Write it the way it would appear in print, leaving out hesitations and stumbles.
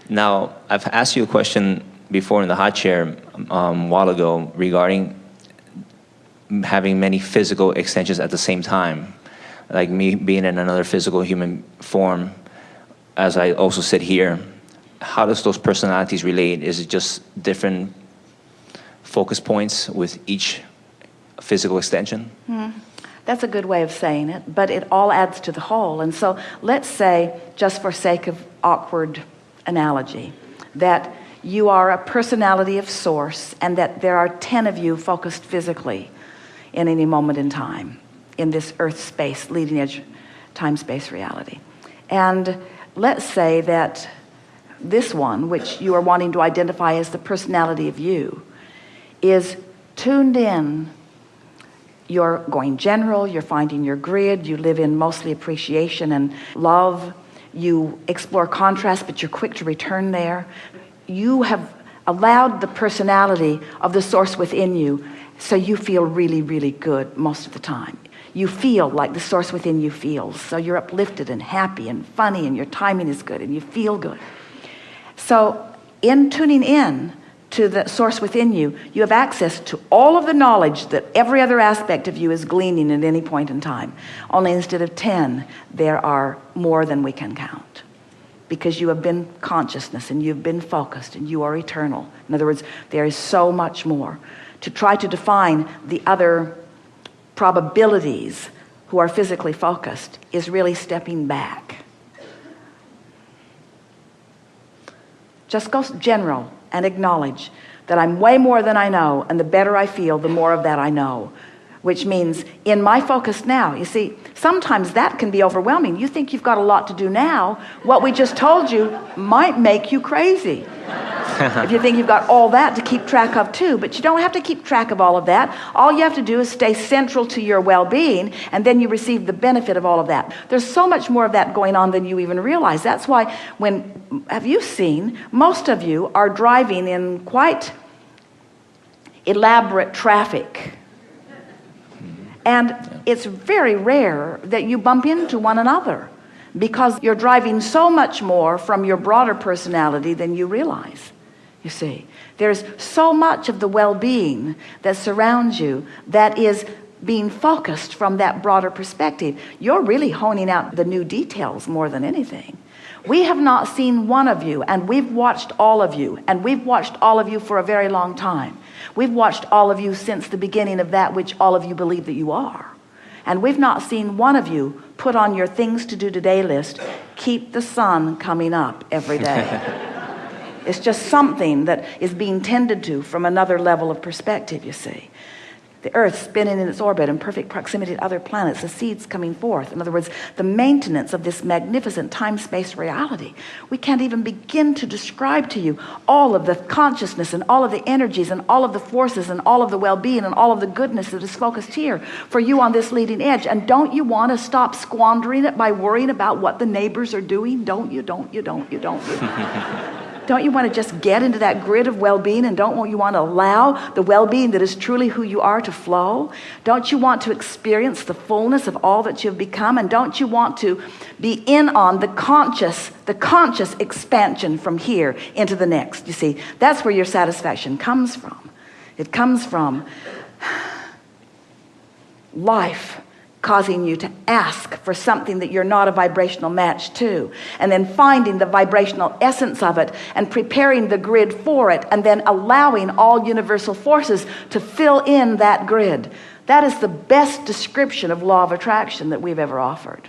Now, I've asked you a question before in the hot chair a while ago regarding having many physical extensions at the same time, like me being in another physical human form as I also sit here. How does those personalities relate? Is it just different focus points with each physical extension? That's a good way of saying it, but it all adds to the whole. And so let's say, just for sake of awkward analogy, that you are a personality of source and that there are 10 of you focused physically in any moment in time in this earth space, leading edge time-space reality. And let's say that this one, which you are wanting to identify as the personality of you, is tuned in. You're going general, you're finding your grid, you live in mostly appreciation and love, you explore contrast, but you're quick to return there. You have allowed the personality of the source within you, so you feel really, really good most of the time. You feel like the source within you feels, so you're uplifted and happy and funny, and your timing is good and you feel good. So in tuning in to the source within you, you have access to all of the knowledge that every other aspect of you is gleaning at any point in time. Only instead of 10, there are more than we can count, because you have been consciousness and you've been focused and you are eternal. In other words, there is so much more. To try to define the other probabilities who are physically focused is really stepping back. Just go general and acknowledge that I'm way more than I know, and the better I feel, the more of that I know. Which means in my focus now, you see, sometimes that can be overwhelming. You think you've got a lot to do now. What we just told you might make you crazy. If you think you've got all that to keep track of too, but you don't have to keep track of all of that. All you have to do is stay central to your well-being, and then you receive the benefit of all of that. There's so much more of that going on than you even realize. That's why have you seen, most of you are driving in quite elaborate traffic. And it's very rare that you bump into one another, because you're driving so much more from your broader personality than you realize. You see, there's so much of the well-being that surrounds you that is being focused from that broader perspective. You're really honing out the new details more than anything. We have not seen one of you, and we've watched all of you, and we've watched all of you for a very long time. We've watched all of you since the beginning of that which all of you believe that you are. And we've not seen one of you put on your things to do today list, keep the sun coming up every day. It's just something that is being tended to from another level of perspective, you see. The earth spinning in its orbit in perfect proximity to other planets, the seeds coming forth. In other words, the maintenance of this magnificent time-space reality. We can't even begin to describe to you all of the consciousness and all of the energies and all of the forces and all of the well-being and all of the goodness that is focused here for you on this leading edge. And don't you want to stop squandering it by worrying about what the neighbors are doing? Don't you? Don't you? Don't you want to just get into that grid of well-being, and don't you want to allow the well-being that is truly who you are to flow? Don't you want to experience the fullness of all that you've become? And don't you want to be in on the conscious expansion from here into the next? You see, that's where your satisfaction comes from. It comes from life causing you to ask for something that you're not a vibrational match to, and then finding the vibrational essence of it and preparing the grid for it, and then allowing all universal forces to fill in that grid. That is the best description of law of attraction that we've ever offered.